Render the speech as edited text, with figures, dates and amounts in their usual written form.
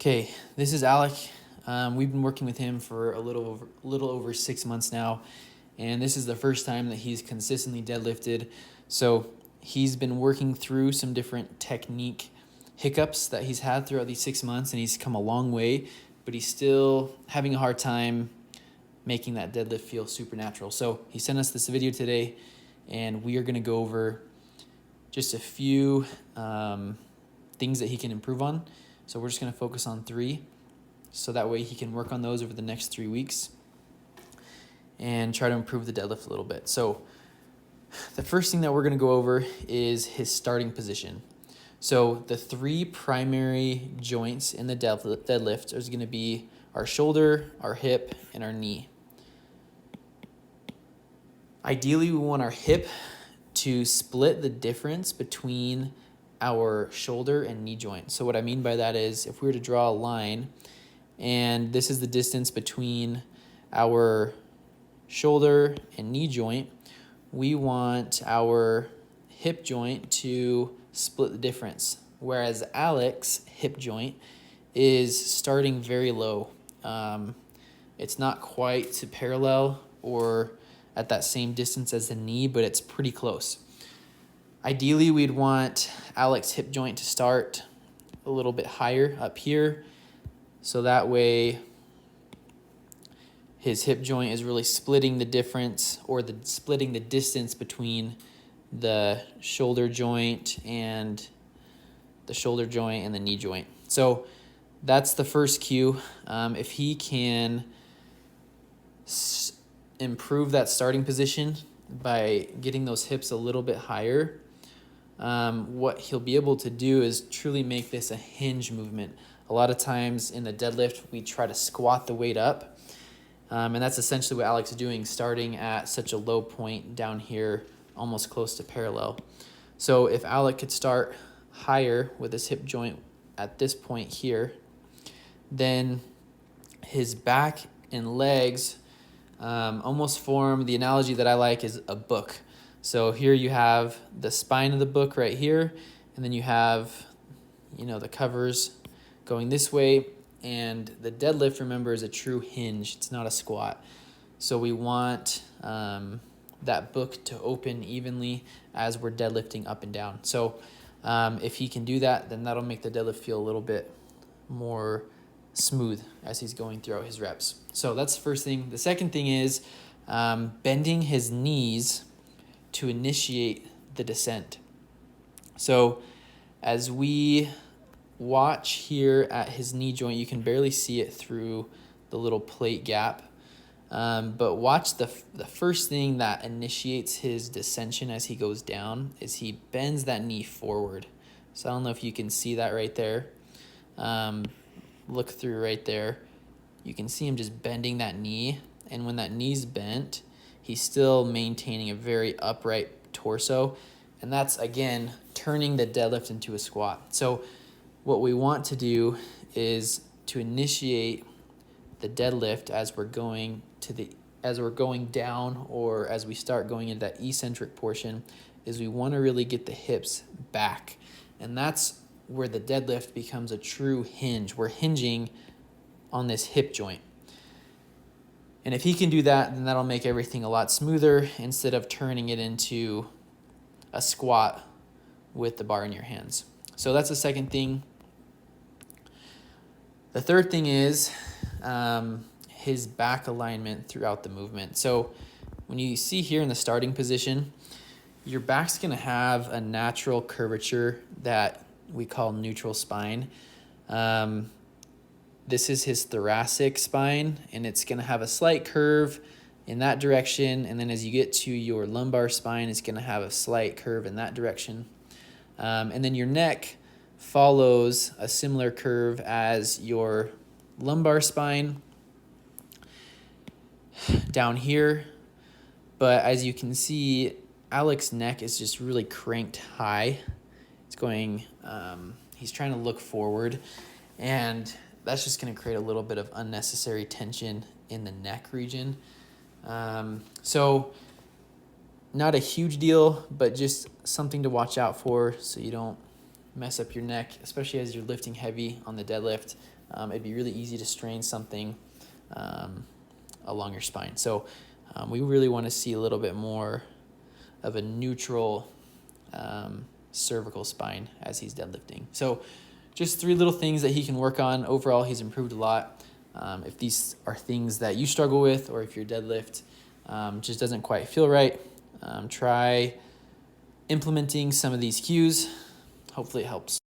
Okay, this is Alec. We've been working with him for a little over 6 months now, and this is the first time that he's consistently deadlifted. So he's been working through some different technique hiccups that he's had throughout these 6 months, and he's come a long way, but he's still having a hard time making that deadlift feel supernatural. So he sent us this video today, and we are going to go over just a few things that he can improve on. So we're just going to focus on 3, so that way he can work on those over the next 3 weeks and try to improve the deadlift a little bit. So the first thing that we're going to go over is his starting position. So the 3 primary joints in the deadlift is going to be our shoulder, our hip, and our knee. Ideally, we want our hip to split the difference between our shoulder and knee joint. So what I mean by that is, if we were to draw a line, and this is the distance between our shoulder and knee joint, we want our hip joint to split the difference. Whereas Alec's hip joint is starting very low. It's not quite to parallel or at that same distance as the knee, but it's pretty close. Ideally, we'd want Alec's hip joint to start a little bit higher up here, so that way his hip joint is really splitting the difference, or splitting the distance between the shoulder joint and the knee joint. So that's the first cue. If he can improve that starting position by getting those hips a little bit higher, what he'll be able to do is truly make this a hinge movement. A lot of times in the deadlift, we try to squat the weight up, and that's essentially what Alec's doing, starting at such a low point down here, almost close to parallel. So if Alec could start higher with his hip joint at this point here, then his back and legs almost form, the analogy that I like is a book. So here you have the spine of the book right here, and then you have, the covers going this way, and the deadlift, remember, is a true hinge. It's not a squat. So we want that book to open evenly as we're deadlifting up and down. So if he can do that, then that'll make the deadlift feel a little bit more smooth as he's going throughout his reps. So that's the first thing. The second thing is bending his knees to initiate the descent. So as we watch here at his knee joint, you can barely see it through the little plate gap, but watch the first thing that initiates his descension as he goes down is he bends that knee forward. So I don't know if you can see that right there. Look through right there. You can see him just bending that knee, and when that knee's bent, he's still maintaining a very upright torso, and that's, again, turning the deadlift into a squat. So what we want to do is to initiate the deadlift as we're going down, or as we start going into that eccentric portion, is we want to really get the hips back, and that's where the deadlift becomes a true hinge. We're hinging on this hip joint. And if he can do that, then that'll make everything a lot smoother instead of turning it into a squat with the bar in your hands. So that's the second thing. The third thing is his back alignment throughout the movement. So when you see here in the starting position, your back's going to have a natural curvature that we call neutral spine. This is his thoracic spine, and it's going to have a slight curve in that direction, and then as you get to your lumbar spine, it's going to have a slight curve in that direction. And then your neck follows a similar curve as your lumbar spine down here, but as you can see, Alec's neck is just really cranked high. It's going, he's trying to look forward, and that's just going to create a little bit of unnecessary tension in the neck region. So not a huge deal, but just something to watch out for so you don't mess up your neck, especially as you're lifting heavy on the deadlift. It'd be really easy to strain something along your spine. So we really want to see a little bit more of a neutral cervical spine as he's deadlifting. So just 3 little things that he can work on. Overall, he's improved a lot. If these are things that you struggle with, or if your deadlift just doesn't quite feel right, try implementing some of these cues. Hopefully it helps.